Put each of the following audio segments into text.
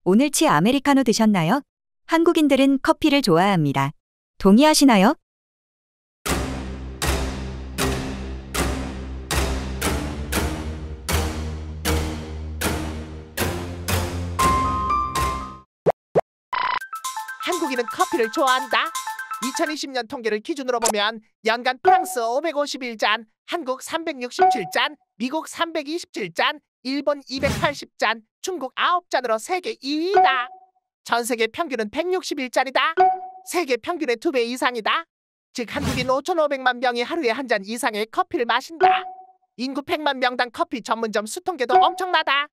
오늘치 아메리카노 드셨나요? 한국인들은 커피를 좋아합니다. 동의하시나요? 한국인은 커피를 좋아한다. 2020년 통계를 기준으로 보면 연간 프랑스 551잔, 한국 367잔, 미국 327잔, 일본 280잔, 중국 9잔으로 세계 2위다. 전 세계 평균은 161잔이다. 세계 평균의 2배 이상이다. 즉 한국인 5,500만 명이 하루에 한 잔 이상의 커피를 마신다. 인구 100만 명당 커피 전문점 수통계도 엄청나다.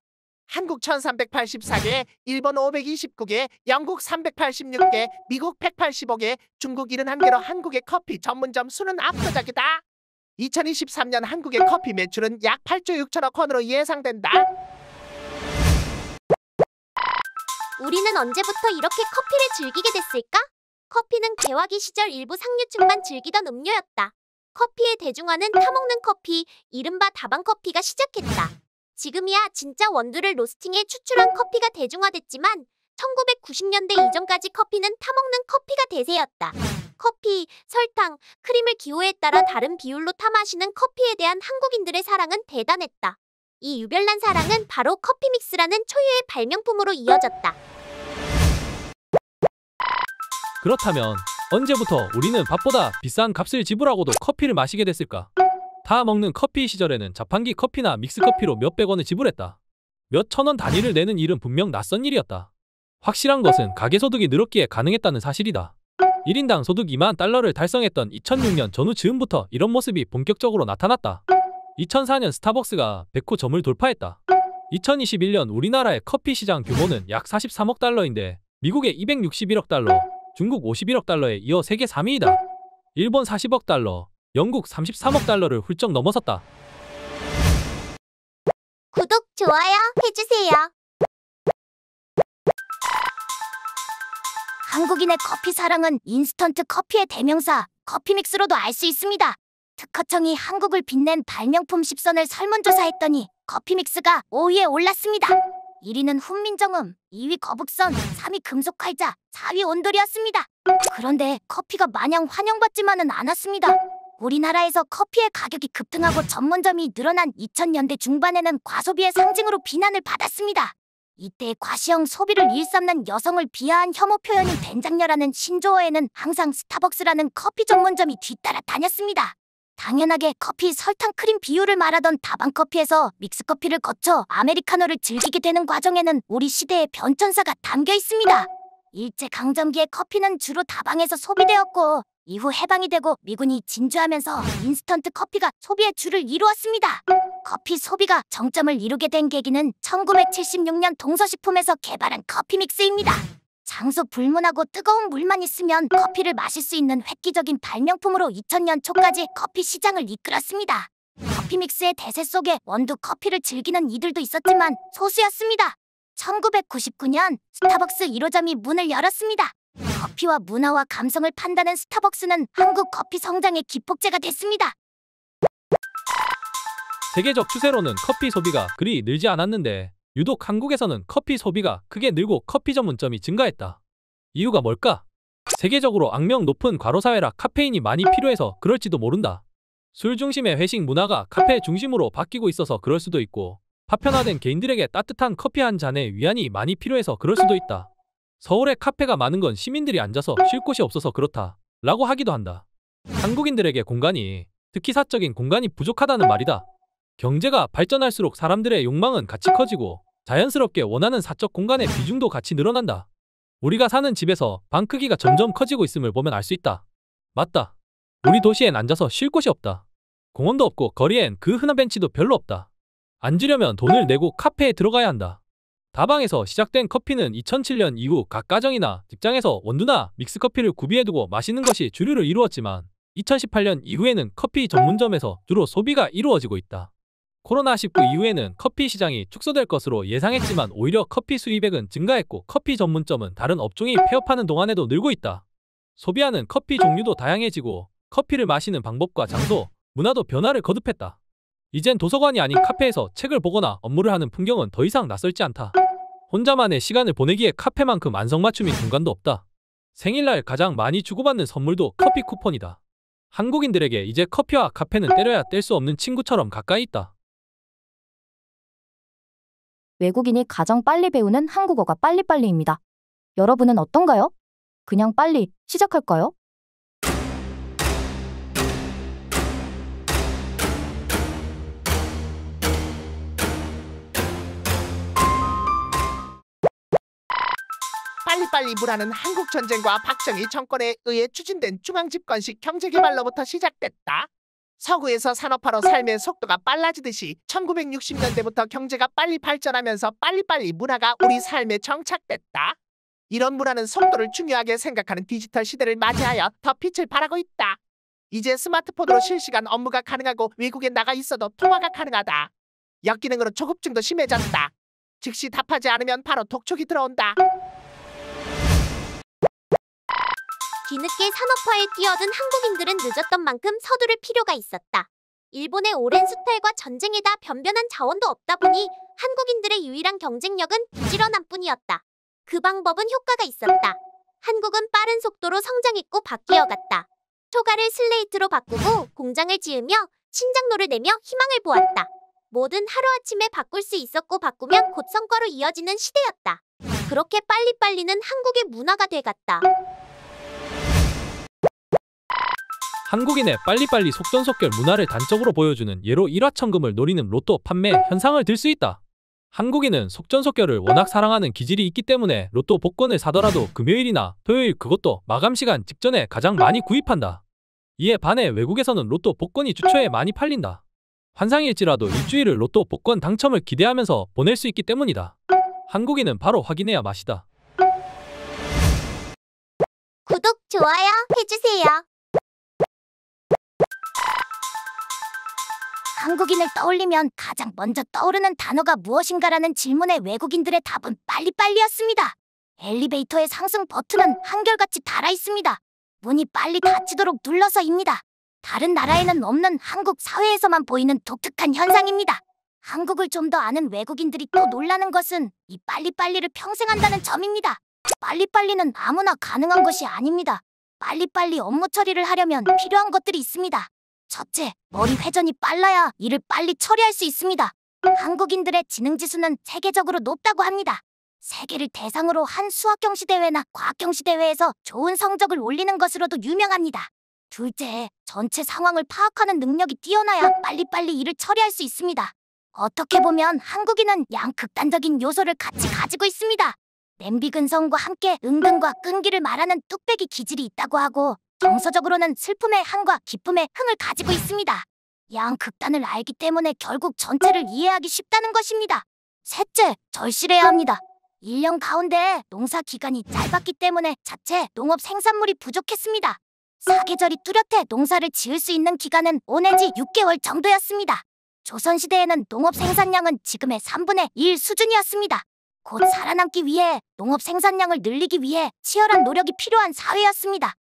한국 1384개, 일본 529개, 영국 386개, 미국 185개, 중국 71개로 한국의 커피 전문점 수는 압도적이다. 2023년 한국의 커피 매출은 약 8조 6천억 원으로 예상된다. 우리는 언제부터 이렇게 커피를 즐기게 됐을까? 커피는 개화기 시절 일부 상류층만 즐기던 음료였다. 커피의 대중화는 타먹는 커피, 이른바 다방커피가 시작했다. 지금이야 진짜 원두를 로스팅해 추출한 커피가 대중화됐지만 1990년대 이전까지 커피는 타먹는 커피가 대세였다. 커피, 설탕, 크림을 기호에 따라 다른 비율로 타 마시는 커피에 대한 한국인들의 사랑은 대단했다. 이 유별난 사랑은 바로 커피믹스라는 초유의 발명품으로 이어졌다. 그렇다면 언제부터 우리는 밥보다 비싼 값을 지불하고도 커피를 마시게 됐을까? 다 먹는 커피 시절에는 자판기 커피나 믹스커피로 몇백 원을 지불했다. 몇 천 원 단위를 내는 일은 분명 낯선 일이었다. 확실한 것은 가계소득이 늘었기에 가능했다는 사실이다. 1인당 소득 2만 달러를 달성했던 2006년 전후 즈음부터 이런 모습이 본격적으로 나타났다. 2004년 스타벅스가 100호 점을 돌파했다. 2021년 우리나라의 커피 시장 규모는 약 43억 달러인데 미국의 261억 달러, 중국 51억 달러에 이어 세계 3위이다. 일본 40억 달러, 영국 33억 달러를 훌쩍 넘어섰다. 구독, 좋아요 해주세요. 한국인의 커피 사랑은 인스턴트 커피의 대명사 커피믹스로도 알 수 있습니다. 특허청이 한국을 빛낸 발명품 10선을 설문조사했더니 커피믹스가 5위에 올랐습니다. 1위는 훈민정음, 2위 거북선, 3위 금속활자, 4위 온돌이었습니다. 그런데 커피가 마냥 환영받지만은 않았습니다. 우리나라에서 커피의 가격이 급등하고 전문점이 늘어난 2000년대 중반에는 과소비의 상징으로 비난을 받았습니다. 이때 과시형 소비를 일삼는 여성을 비하한 혐오 표현인 된장녀라는 신조어에는 항상 스타벅스라는 커피 전문점이 뒤따라 다녔습니다. 당연하게 커피 설탕 크림 비율을 말하던 다방커피에서 믹스커피를 거쳐 아메리카노를 즐기게 되는 과정에는 우리 시대의 변천사가 담겨 있습니다. 일제강점기에 커피는 주로 다방에서 소비되었고 이후 해방이 되고 미군이 진주하면서 인스턴트 커피가 소비의 주를 이루었습니다. 커피 소비가 정점을 이루게 된 계기는 1976년 동서식품에서 개발한 커피믹스입니다. 장소 불문하고 뜨거운 물만 있으면 커피를 마실 수 있는 획기적인 발명품으로 2000년 초까지 커피 시장을 이끌었습니다. 커피믹스의 대세 속에 원두 커피를 즐기는 이들도 있었지만 소수였습니다. 1999년 스타벅스 1호점이 문을 열었습니다. 커피와 문화와 감성을 판다는 스타벅스는 한국 커피 성장의 기폭제가 됐습니다. 세계적 추세로는 커피 소비가 그리 늘지 않았는데 유독 한국에서는 커피 소비가 크게 늘고 커피 전문점이 증가했다. 이유가 뭘까? 세계적으로 악명 높은 과로사회라 카페인이 많이 필요해서 그럴지도 모른다. 술 중심의 회식 문화가 카페 중심으로 바뀌고 있어서 그럴 수도 있고 파편화된 개인들에게 따뜻한 커피 한 잔의 위안이 많이 필요해서 그럴 수도 있다. 서울에 카페가 많은 건 시민들이 앉아서 쉴 곳이 없어서 그렇다 라고 하기도 한다. 한국인들에게 공간이, 특히 사적인 공간이 부족하다는 말이다. 경제가 발전할수록 사람들의 욕망은 같이 커지고 자연스럽게 원하는 사적 공간의 비중도 같이 늘어난다. 우리가 사는 집에서 방 크기가 점점 커지고 있음을 보면 알 수 있다. 맞다. 우리 도시엔 앉아서 쉴 곳이 없다. 공원도 없고 거리엔 그 흔한 벤치도 별로 없다. 앉으려면 돈을 내고 카페에 들어가야 한다. 다방에서 시작된 커피는 2007년 이후 각 가정이나 직장에서 원두나 믹스커피를 구비해두고 마시는 것이 주류를 이루었지만 2018년 이후에는 커피 전문점에서 주로 소비가 이루어지고 있다. 코로나19 이후에는 커피 시장이 축소될 것으로 예상했지만 오히려 커피 수입액은 증가했고 커피 전문점은 다른 업종이 폐업하는 동안에도 늘고 있다. 소비하는 커피 종류도 다양해지고 커피를 마시는 방법과 장소, 문화도 변화를 거듭했다. 이젠 도서관이 아닌 카페에서 책을 보거나 업무를 하는 풍경은 더 이상 낯설지 않다. 혼자만의 시간을 보내기에 카페만큼 안성맞춤인 공간도 없다. 생일날 가장 많이 주고받는 선물도 커피 쿠폰이다. 한국인들에게 이제 커피와 카페는 때려야 뗄 수 없는 친구처럼 가까이 있다. 외국인이 가장 빨리 배우는 한국어가 빨리빨리입니다. 여러분은 어떤가요? 그냥 빨리 시작할까요? 빨리빨리 문화는 한국 전쟁과 박정희 정권에 의해 추진된 중앙집권식 경제개발로부터 시작됐다. 서구에서 산업화로 삶의 속도가 빨라지듯이 1960년대부터 경제가 빨리 발전하면서 빨리빨리 문화가 우리 삶에 정착됐다. 이런 문화는 속도를 중요하게 생각하는 디지털 시대를 맞이하여 더 빛을 발하고 있다. 이제 스마트폰으로 실시간 업무가 가능하고 외국에 나가 있어도 통화가 가능하다. 역기능으로 조급증도 심해졌다. 즉시 답하지 않으면 바로 독촉이 들어온다. 뒤늦게 산업화에 뛰어든 한국인들은 늦었던 만큼 서두를 필요가 있었다. 일본의 오랜 수탈과 전쟁에다 변변한 자원도 없다 보니 한국인들의 유일한 경쟁력은 부지런함 뿐이었다. 그 방법은 효과가 있었다. 한국은 빠른 속도로 성장했고 바뀌어갔다. 초가를 슬레이트로 바꾸고 공장을 지으며 신장로를 내며 희망을 보았다. 뭐든 하루아침에 바꿀 수 있었고 바꾸면 곧 성과로 이어지는 시대였다. 그렇게 빨리빨리는 한국의 문화가 돼갔다. 한국인의 빨리빨리 속전속결 문화를 단적으로 보여주는 예로 일화천금을 노리는 로또 판매 현상을 들 수 있다. 한국인은 속전속결을 워낙 사랑하는 기질이 있기 때문에 로또 복권을 사더라도 금요일이나 토요일 그것도 마감시간 직전에 가장 많이 구입한다. 이에 반해 외국에서는 로또 복권이 주초에 많이 팔린다. 환상일지라도 일주일을 로또 복권 당첨을 기대하면서 보낼 수 있기 때문이다. 한국인은 바로 확인해야 맛이다. 구독, 좋아요 해주세요. 한국인을 떠올리면 가장 먼저 떠오르는 단어가 무엇인가라는 질문에 외국인들의 답은 빨리빨리였습니다. 엘리베이터의 상승 버튼은 한결같이 달아 있습니다. 문이 빨리 닫히도록 눌러서입니다. 다른 나라에는 없는 한국 사회에서만 보이는 독특한 현상입니다. 한국을 좀 더 아는 외국인들이 또 놀라는 것은 이 빨리빨리를 평생 한다는 점입니다. 빨리빨리는 아무나 가능한 것이 아닙니다. 빨리빨리 업무 처리를 하려면 필요한 것들이 있습니다. 첫째, 머리 회전이 빨라야 일을 빨리 처리할 수 있습니다. 한국인들의 지능지수는 세계적으로 높다고 합니다. 세계를 대상으로 한 수학경시대회나 과학경시대회에서 좋은 성적을 올리는 것으로도 유명합니다. 둘째, 전체 상황을 파악하는 능력이 뛰어나야 빨리빨리 일을 처리할 수 있습니다. 어떻게 보면 한국인은 양극단적인 요소를 같이 가지고 있습니다. 냄비 근성과 함께 은근과 끈기를 말하는 뚝배기 기질이 있다고 하고 정서적으로는 슬픔의 한과 기쁨의 흥을 가지고 있습니다. 양극단을 알기 때문에 결국 전체를 이해하기 쉽다는 것입니다. 셋째, 절실해야 합니다. 1년 가운데 농사 기간이 짧았기 때문에 자체 농업 생산물이 부족했습니다. 사계절이 뚜렷해 농사를 지을 수 있는 기간은 5 내지 6개월 정도였습니다. 조선시대에는 농업 생산량은 지금의 3분의 1 수준이었습니다. 곧 살아남기 위해 농업 생산량을 늘리기 위해 치열한 노력이 필요한 사회였습니다.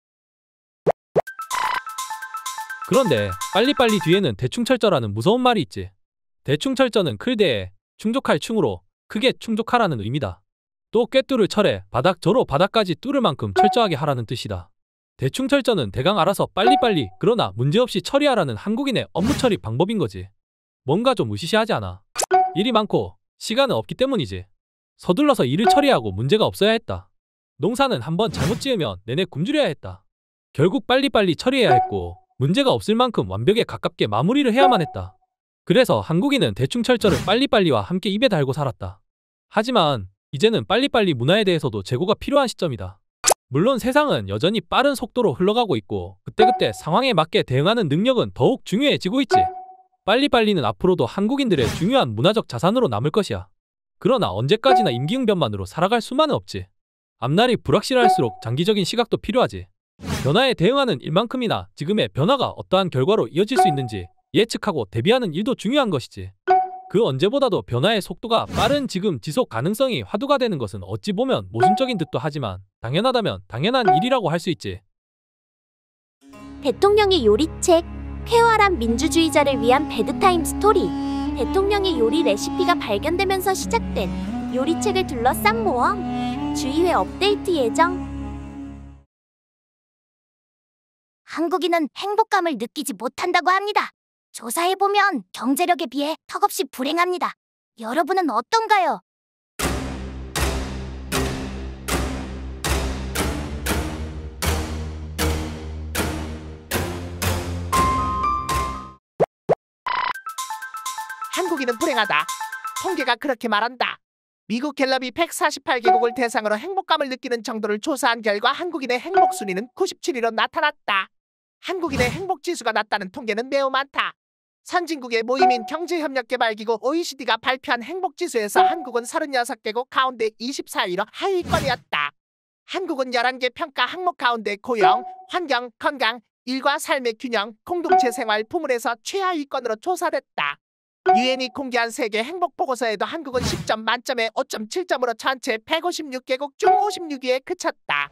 그런데 빨리빨리 뒤에는 대충철저라는 무서운 말이 있지. 대충철저는 클대에 충족할 충으로 크게 충족하라는 의미다. 또 꿰뚫을 철에 바닥저로 바닥까지 뚫을 만큼 철저하게 하라는 뜻이다. 대충철저는 대강 알아서 빨리빨리 그러나 문제없이 처리하라는 한국인의 업무 처리 방법인 거지. 뭔가 좀 으시시하지 않아? 일이 많고 시간은 없기 때문이지. 서둘러서 일을 처리하고 문제가 없어야 했다. 농사는 한번 잘못 지으면 내내 굶주려야 했다. 결국 빨리빨리 처리해야 했고 문제가 없을 만큼 완벽에 가깝게 마무리를 해야만 했다. 그래서 한국인은 대충철저를 빨리빨리와 함께 입에 달고 살았다. 하지만 이제는 빨리빨리 문화에 대해서도 재고가 필요한 시점이다. 물론 세상은 여전히 빠른 속도로 흘러가고 있고 그때그때 상황에 맞게 대응하는 능력은 더욱 중요해지고 있지. 빨리빨리는 앞으로도 한국인들의 중요한 문화적 자산으로 남을 것이야. 그러나 언제까지나 임기응변만으로 살아갈 수만은 없지. 앞날이 불확실할수록 장기적인 시각도 필요하지. 변화에 대응하는 일만큼이나 지금의 변화가 어떠한 결과로 이어질 수 있는지 예측하고 대비하는 일도 중요한 것이지. 그 언제보다도 변화의 속도가 빠른 지금 지속 가능성이 화두가 되는 것은 어찌 보면 모순적인 듯도 하지만 당연하다면 당연한 일이라고 할 수 있지. 대통령의 요리책, 쾌활한 민주주의자를 위한 배드타임 스토리. 대통령의 요리 레시피가 발견되면서 시작된 요리책을 둘러싼 모험. 주의회 업데이트 예정. 한국인은 행복감을 느끼지 못한다고 합니다. 조사해보면 경제력에 비해 턱없이 불행합니다. 여러분은 어떤가요? 한국인은 불행하다. 통계가 그렇게 말한다. 미국 갤럽이 148개국을 대상으로 행복감을 느끼는 정도를 조사한 결과 한국인의 행복 순위는 97위로 나타났다. 한국인의 행복 지수가 낮다는 통계는 매우 많다. 선진국의 모임인 경제협력개발기구 OECD가 발표한 행복 지수에서 한국은 36개국 가운데 24위로 하위권이었다. 한국은 11개 평가 항목 가운데 고용, 환경, 건강, 일과 삶의 균형, 공동체 생활 부문에서 최하위권으로 조사됐다. 유엔이 공개한 세계 행복 보고서에도 한국은 10점 만점에 5.7점으로 전체 156개국 중 56위에 그쳤다.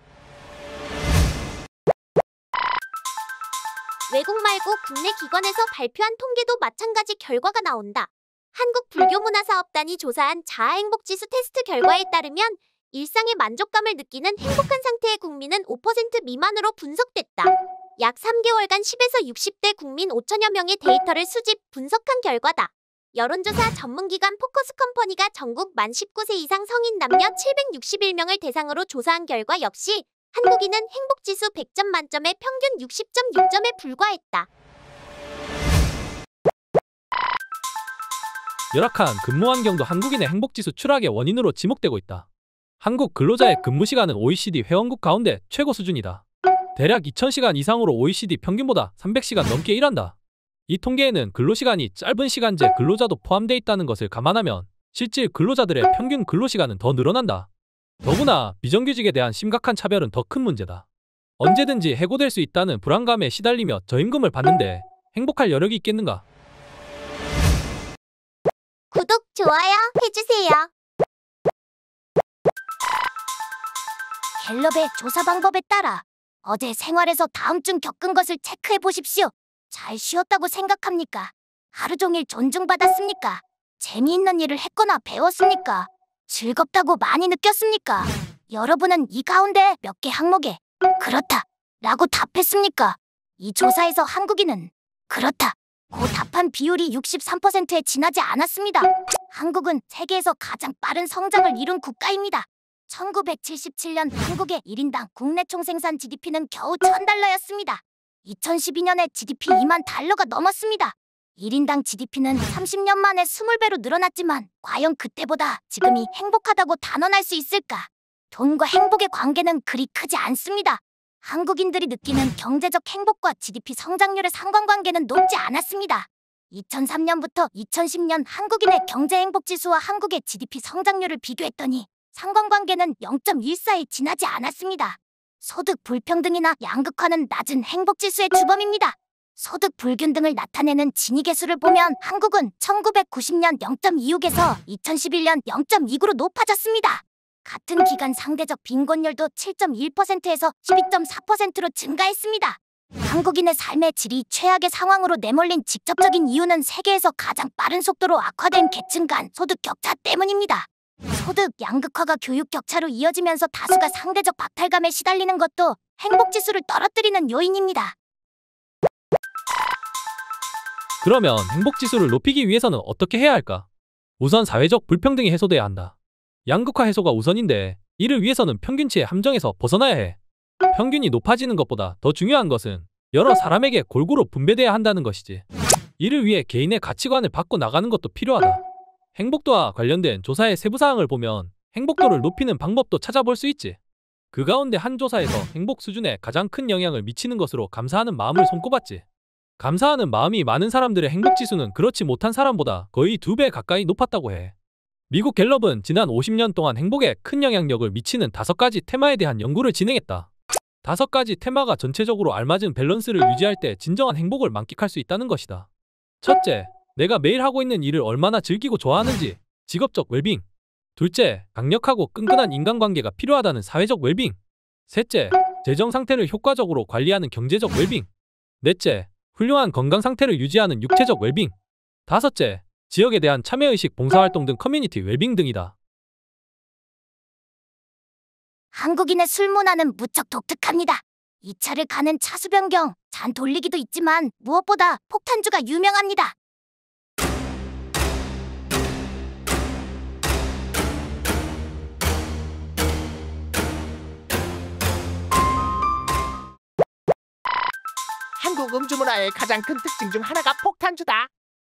외국 말고 국내 기관에서 발표한 통계도 마찬가지 결과가 나온다. 한국불교문화사업단이 조사한 자아행복지수 테스트 결과에 따르면 일상의 만족감을 느끼는 행복한 상태의 국민은 5% 미만으로 분석됐다. 약 3개월간 10에서 60대 국민 5천여 명의 데이터를 수집, 분석한 결과다. 여론조사 전문기관 포커스 컴퍼니가 전국 만 19세 이상 성인 남녀 761명을 대상으로 조사한 결과 역시 한국인은 행복지수 100점 만점에 평균 60.6점에 불과했다. 열악한 근무 환경도 한국인의 행복지수 추락의 원인으로 지목되고 있다. 한국 근로자의 근무 시간은 OECD 회원국 가운데 최고 수준이다. 대략 2000시간 이상으로 OECD 평균보다 300시간 넘게 일한다. 이 통계에는 근로시간이 짧은 시간제 근로자도 포함되어 있다는 것을 감안하면 실질 근로자들의 평균 근로시간은 더 늘어난다. 더구나 비정규직에 대한 심각한 차별은 더 큰 문제다. 언제든지 해고될 수 있다는 불안감에 시달리며 저임금을 받는데 행복할 여력이 있겠는가? 구독, 좋아요 해주세요. 갤럽의 조사 방법에 따라 어제 생활에서 다음 중 겪은 것을 체크해 보십시오. 잘 쉬었다고 생각합니까? 하루 종일 존중받았습니까? 재미있는 일을 했거나 배웠습니까? 즐겁다고 많이 느꼈습니까? 여러분은 이 가운데 몇 개 항목에 그렇다 라고 답했습니까? 이 조사에서 한국인은 그렇다 고 답한 비율이 63%에 지나지 않았습니다. 한국은 세계에서 가장 빠른 성장을 이룬 국가입니다. 1977년 한국의 1인당 국내 총생산 GDP는 겨우 $1000였습니다. 2012년에 GDP 2만 달러가 넘었습니다. 1인당 GDP는 30년 만에 20배로 늘어났지만 과연 그때보다 지금이 행복하다고 단언할 수 있을까? 돈과 행복의 관계는 그리 크지 않습니다. 한국인들이 느끼는 경제적 행복과 GDP 성장률의 상관관계는 높지 않았습니다. 2003년부터 2010년 한국인의 경제행복지수와 한국의 GDP 성장률을 비교했더니 상관관계는 0.14에 지나지 않았습니다. 소득 불평등이나 양극화는 낮은 행복지수의 주범입니다. 소득 불균등을 나타내는 지니계수를 보면 한국은 1990년 0.26에서 2011년 0.29로 높아졌습니다. 같은 기간 상대적 빈곤율도 7.1%에서 12.4%로 증가했습니다. 한국인의 삶의 질이 최악의 상황으로 내몰린 직접적인 이유는 세계에서 가장 빠른 속도로 악화된 계층 간 소득 격차 때문입니다. 소득 양극화가 교육 격차로 이어지면서 다수가 상대적 박탈감에 시달리는 것도 행복지수를 떨어뜨리는 요인입니다. 그러면 행복지수를 높이기 위해서는 어떻게 해야 할까? 우선 사회적 불평등이 해소돼야 한다. 양극화 해소가 우선인데 이를 위해서는 평균치의 함정에서 벗어나야 해. 평균이 높아지는 것보다 더 중요한 것은 여러 사람에게 골고루 분배돼야 한다는 것이지. 이를 위해 개인의 가치관을 바꿔 나가는 것도 필요하다. 행복도와 관련된 조사의 세부사항을 보면 행복도를 높이는 방법도 찾아볼 수 있지. 그 가운데 한 조사에서 행복 수준에 가장 큰 영향을 미치는 것으로 감사하는 마음을 손꼽았지. 감사하는 마음이 많은 사람들의 행복지수는 그렇지 못한 사람보다 거의 2배 가까이 높았다고 해. 미국 갤럽은 지난 50년 동안 행복에 큰 영향력을 미치는 5가지 테마에 대한 연구를 진행했다. 5가지 테마가 전체적으로 알맞은 밸런스를 유지할 때 진정한 행복을 만끽할 수 있다는 것이다. 첫째, 내가 매일 하고 있는 일을 얼마나 즐기고 좋아하는지, 직업적 웰빙. 둘째, 강력하고 끈끈한 인간관계가 필요하다는 사회적 웰빙. 셋째, 재정 상태를 효과적으로 관리하는 경제적 웰빙. 넷째, 훌륭한 건강 상태를 유지하는 육체적 웰빙. 다섯째, 지역에 대한 참여의식, 봉사활동 등 커뮤니티 웰빙 등이다. 한국인의 술 문화는 무척 독특합니다. 이 차를 가는 차수 변경, 잔 돌리기도 있지만 무엇보다 폭탄주가 유명합니다. 한국 음주 문화의 가장 큰 특징 중 하나가 폭탄주다.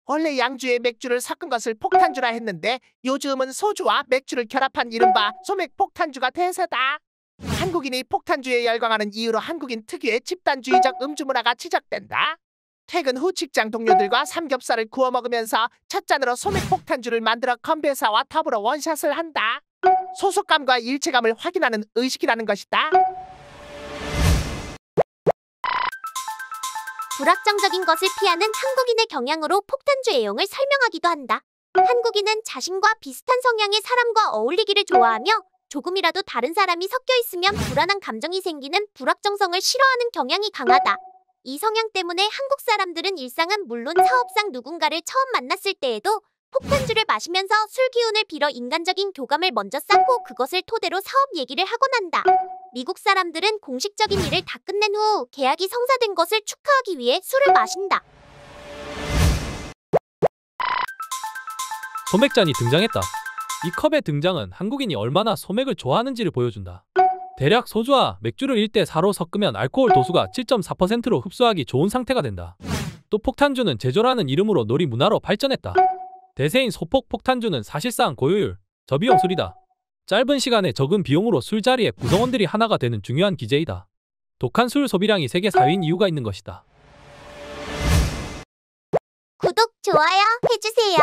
원래 양주에 맥주를 섞은 것을 폭탄주라 했는데 요즘은 소주와 맥주를 결합한 이른바 소맥 폭탄주가 대세다. 한국인이 폭탄주에 열광하는 이유로 한국인 특유의 집단주의적 음주 문화가 지적된다. 퇴근 후 직장 동료들과 삼겹살을 구워 먹으면서 첫 잔으로 소맥 폭탄주를 만들어 건배사와 더불어 원샷을 한다. 소속감과 일체감을 확인하는 의식이라는 것이다. 불확정적인 것을 피하는 한국인의 경향으로 폭탄주 애용을 설명하기도 한다. 한국인은 자신과 비슷한 성향의 사람과 어울리기를 좋아하며 조금이라도 다른 사람이 섞여 있으면 불안한 감정이 생기는 불확정성을 싫어하는 경향이 강하다. 이 성향 때문에 한국 사람들은 일상은 물론 사업상 누군가를 처음 만났을 때에도 폭탄주를 마시면서 술 기운을 빌어 인간적인 교감을 먼저 쌓고 그것을 토대로 사업 얘기를 하곤 한다. 미국 사람들은 공식적인 일을 다 끝낸 후 계약이 성사된 것을 축하하기 위해 술을 마신다. 소맥잔이 등장했다. 이 컵의 등장은 한국인이 얼마나 소맥을 좋아하는지를 보여준다. 대략 소주와 맥주를 1대4로 섞으면 알코올 도수가 7.4%로 흡수하기 좋은 상태가 된다. 또 폭탄주는 제조라는 이름으로 놀이 문화로 발전했다. 대세인 소폭 폭탄주는 사실상 고효율, 저비용 술이다. 짧은 시간에 적은 비용으로 술자리에 구성원들이 하나가 되는 중요한 기제이다. 독한 술 소비량이 세계 4위인 이유가 있는 것이다. 구독, 좋아요 해주세요.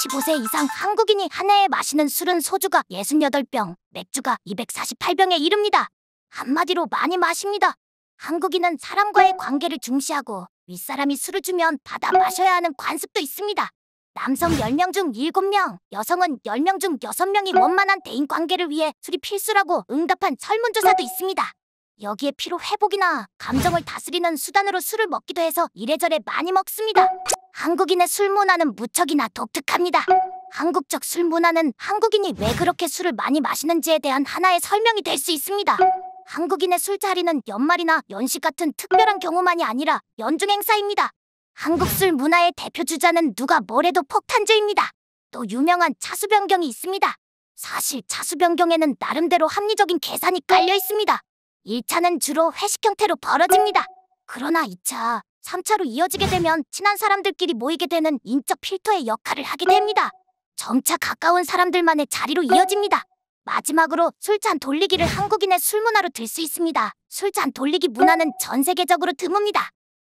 15세 이상 한국인이 한 해에 마시는 술은 소주가 68병, 맥주가 248병에 이릅니다. 한마디로 많이 마십니다. 한국인은 사람과의 관계를 중시하고 윗사람이 술을 주면 받아 마셔야 하는 관습도 있습니다. 남성 10명 중 7명, 여성은 10명 중 6명이 원만한 대인관계를 위해 술이 필수라고 응답한 설문조사도 있습니다. 여기에 피로 회복이나 감정을 다스리는 수단으로 술을 먹기도 해서 이래저래 많이 먹습니다. 한국인의 술 문화는 무척이나 독특합니다. 한국적 술 문화는 한국인이 왜 그렇게 술을 많이 마시는지에 대한 하나의 설명이 될 수 있습니다. 한국인의 술자리는 연말이나 연식 같은 특별한 경우만이 아니라 연중 행사입니다. 한국 술 문화의 대표 주자는 누가 뭐래도 폭탄주입니다. 또 유명한 차수 변경이 있습니다. 사실 차수 변경에는 나름대로 합리적인 계산이 깔려 있습니다. 1차는 주로 회식 형태로 벌어집니다. 그러나 2차, 3차로 이어지게 되면 친한 사람들끼리 모이게 되는 인적 필터의 역할을 하게 됩니다. 점차 가까운 사람들만의 자리로 이어집니다. 마지막으로 술잔 돌리기를 한국인의 술 문화로 들 수 있습니다. 술잔 돌리기 문화는 전 세계적으로 드뭅니다.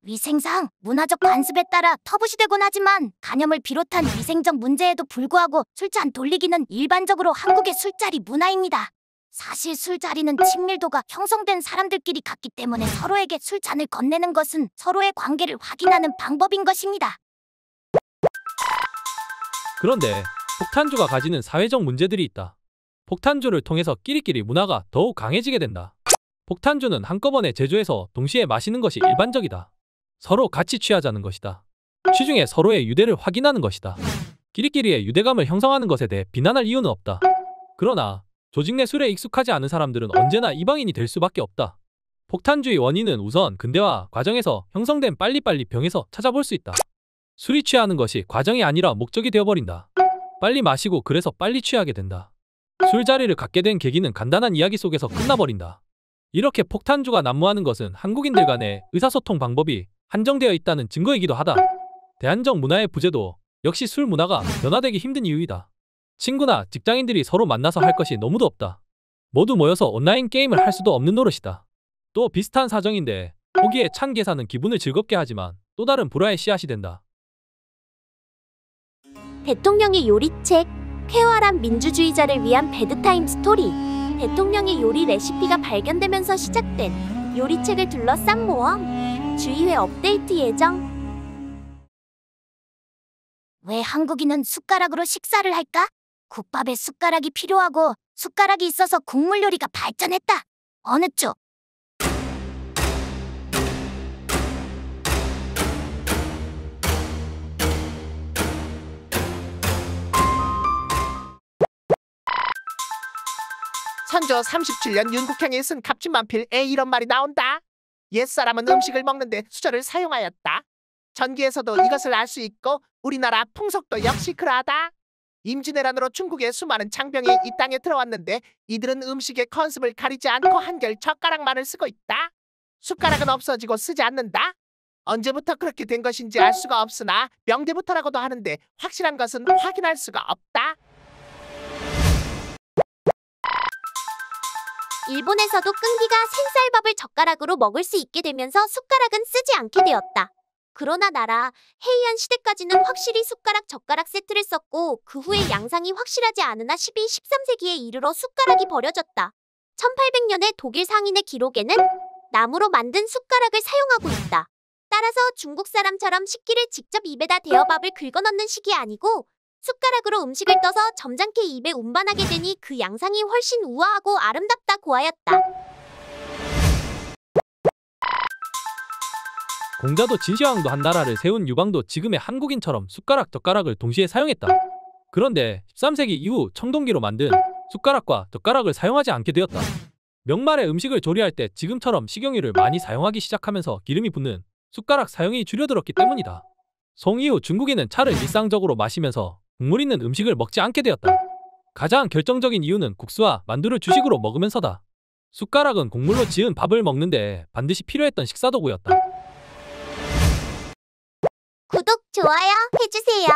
위생상, 문화적 관습에 따라 터부시되곤 하지만 간염을 비롯한 위생적 문제에도 불구하고 술잔 돌리기는 일반적으로 한국의 술자리 문화입니다. 사실 술자리는 친밀도가 형성된 사람들끼리 같기 때문에 서로에게 술잔을 건네는 것은 서로의 관계를 확인하는 방법인 것입니다. 그런데 폭탄주가 가지는 사회적 문제들이 있다. 폭탄주를 통해서 끼리끼리 문화가 더욱 강해지게 된다. 폭탄주는 한꺼번에 제조해서 동시에 마시는 것이 일반적이다. 서로 같이 취하자는 것이다. 취중에 서로의 유대를 확인하는 것이다. 끼리끼리의 유대감을 형성하는 것에 대해 비난할 이유는 없다. 그러나 조직 내 술에 익숙하지 않은 사람들은 언제나 이방인이 될 수밖에 없다. 폭탄주의 원인은 우선 근대화 과정에서 형성된 빨리빨리 병에서 찾아볼 수 있다. 술이 취하는 것이 과정이 아니라 목적이 되어버린다. 빨리 마시고 그래서 빨리 취하게 된다. 술자리를 갖게 된 계기는 간단한 이야기 속에서 끝나버린다. 이렇게 폭탄주가 난무하는 것은 한국인들 간의 의사소통 방법이 한정되어 있다는 증거이기도 하다. 대한적 문화의 부재도 역시 술 문화가 변화되기 힘든 이유이다. 친구나 직장인들이 서로 만나서 할 것이 너무도 없다. 모두 모여서 온라인 게임을 할 수도 없는 노릇이다. 또 비슷한 사정인데 보기에 찬 계산은 기분을 즐겁게 하지만 또 다른 불화의 씨앗이 된다. 대통령의 요리책, 쾌활한 민주주의자를 위한 배드타임 스토리. 대통령의 요리 레시피가 발견되면서 시작된 요리책을 둘러싼 모험. 주의회 업데이트 예정. 왜 한국인은 숟가락으로 식사를 할까? 국밥에 숟가락이 필요하고 숟가락이 있어서 국물 요리가 발전했다. 어느 쪽? 선조 37년 윤국형이 쓴 갑진만필에 이런 말이 나온다. 옛사람은 음식을 먹는데 수저를 사용하였다. 전기에서도 이것을 알 수 있고 우리나라 풍속도 역시 그러하다. 임진왜란으로 중국의 수많은 장병이 이 땅에 들어왔는데 이들은 음식의 컨셉을 가리지 않고 한결 젓가락만을 쓰고 있다. 숟가락은 없어지고 쓰지 않는다. 언제부터 그렇게 된 것인지 알 수가 없으나 명대부터라고도 하는데 확실한 것은 확인할 수가 없다. 일본에서도 끈기가 생쌀밥을 젓가락으로 먹을 수 있게 되면서 숟가락은 쓰지 않게 되었다. 그러나 나라 헤이안 시대까지는 확실히 숟가락 젓가락 세트를 썼고 그 후에 양상이 확실하지 않으나 12, 13세기에 이르러 숟가락이 버려졌다. 1800년에 독일 상인의 기록에는 나무로 만든 숟가락을 사용하고 있다. 따라서 중국 사람처럼 식기를 직접 입에다 대어 밥을 긁어 넣는 식이 아니고 숟가락으로 음식을 떠서 점잖게 입에 운반하게 되니 그 양상이 훨씬 우아하고 아름답다 고하였다. 공자도 진시황도 한 나라를 세운 유방도 지금의 한국인처럼 숟가락 젓가락을 동시에 사용했다. 그런데 13세기 이후 청동기로 만든 숟가락과 젓가락을 사용하지 않게 되었다. 명말에 음식을 조리할 때 지금처럼 식용유를 많이 사용하기 시작하면서 기름이 붙는 숟가락 사용이 줄어들었기 때문이다. 송 이후 중국인은 차를 일상적으로 마시면서 국물 있는 음식을 먹지 않게 되었다. 가장 결정적인 이유는 국수와 만두를 주식으로 먹으면서다. 숟가락은 국물로 지은 밥을 먹는데 반드시 필요했던 식사도구였다. 구독, 좋아요 해주세요.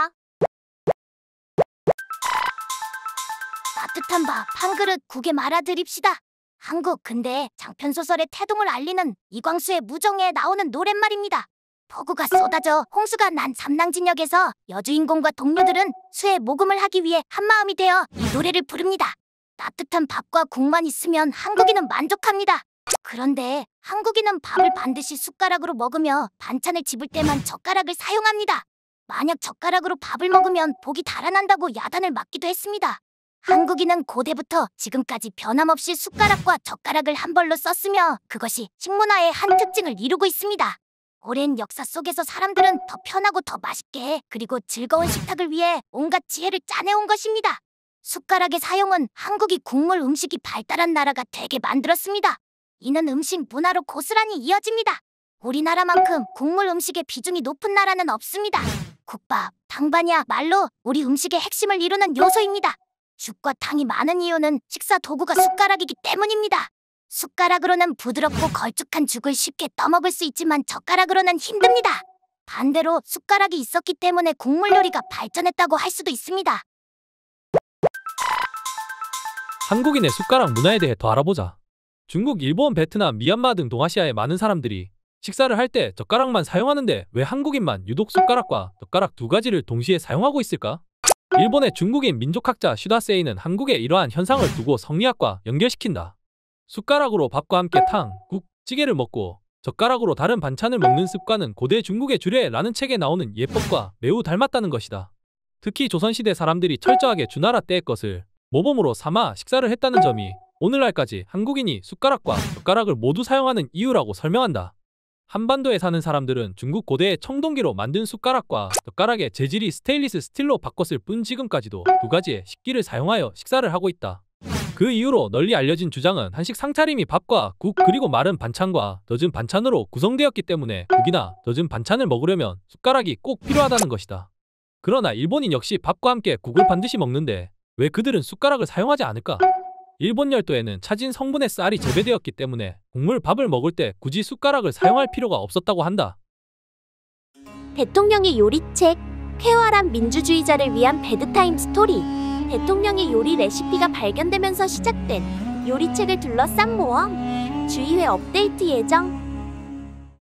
따뜻한 밥 한 그릇 국에 말아드립시다. 한국 근대의 장편소설의 태동을 알리는 이광수의 무정에 나오는 노랫말입니다. 폭우가 쏟아져 홍수가 난 삼랑진역에서 여주인공과 동료들은 수의 모금을 하기 위해 한마음이 되어 이 노래를 부릅니다. 따뜻한 밥과 국만 있으면 한국인은 만족합니다. 그런데 한국인은 밥을 반드시 숟가락으로 먹으며 반찬을 집을 때만 젓가락을 사용합니다. 만약 젓가락으로 밥을 먹으면 복이 달아난다고 야단을 맞기도 했습니다. 한국인은 고대부터 지금까지 변함없이 숟가락과 젓가락을 한 벌로 썼으며 그것이 식문화의 한 특징을 이루고 있습니다. 오랜 역사 속에서 사람들은 더 편하고 더 맛있게 그리고 즐거운 식탁을 위해 온갖 지혜를 짜내온 것입니다. 숟가락의 사용은 한국이 국물 음식이 발달한 나라가 되게 만들었습니다. 이는 음식 문화로 고스란히 이어집니다. 우리나라만큼 국물 음식의 비중이 높은 나라는 없습니다. 국밥, 탕반야말로 우리 음식의 핵심을 이루는 요소입니다. 죽과 탕이 많은 이유는 식사 도구가 숟가락이기 때문입니다. 숟가락으로는 부드럽고 걸쭉한 죽을 쉽게 떠먹을 수 있지만 젓가락으로는 힘듭니다. 반대로 숟가락이 있었기 때문에 국물 요리가 발전했다고 할 수도 있습니다. 한국인의 숟가락 문화에 대해 더 알아보자. 중국, 일본, 베트남, 미얀마 등 동아시아의 많은 사람들이 식사를 할 때 젓가락만 사용하는데 왜 한국인만 유독 숟가락과 젓가락 두 가지를 동시에 사용하고 있을까? 일본의 중국인 민족학자 슈다세이는 한국의 이러한 현상을 두고 성리학과 연결시킨다. 숟가락으로 밥과 함께 탕, 국, 찌개를 먹고 젓가락으로 다른 반찬을 먹는 습관은 고대 중국의 주례라는 책에 나오는 예법과 매우 닮았다는 것이다. 특히 조선시대 사람들이 철저하게 주나라 때의 것을 모범으로 삼아 식사를 했다는 점이 오늘날까지 한국인이 숟가락과 젓가락을 모두 사용하는 이유라고 설명한다. 한반도에 사는 사람들은 중국 고대의 청동기로 만든 숟가락과 젓가락의 재질이 스테인리스 스틸로 바꿨을 뿐 지금까지도 두 가지의 식기를 사용하여 식사를 하고 있다. 그 이후로 널리 알려진 주장은 한식 상차림이 밥과 국 그리고 마른 반찬과 젖은 반찬으로 구성되었기 때문에 국이나 젖은 반찬을 먹으려면 숟가락이 꼭 필요하다는 것이다. 그러나 일본인 역시 밥과 함께 국을 반드시 먹는데 왜 그들은 숟가락을 사용하지 않을까? 일본 열도에는 차진 성분의 쌀이 재배되었기 때문에 국물 밥을 먹을 때 굳이 숟가락을 사용할 필요가 없었다고 한다. 대통령의 요리책, 쾌활한 민주주의자를 위한 배드타임 스토리. 대통령의 요리 레시피가 발견되면서 시작된 요리책을 둘러싼 모험. 주의회 업데이트 예정.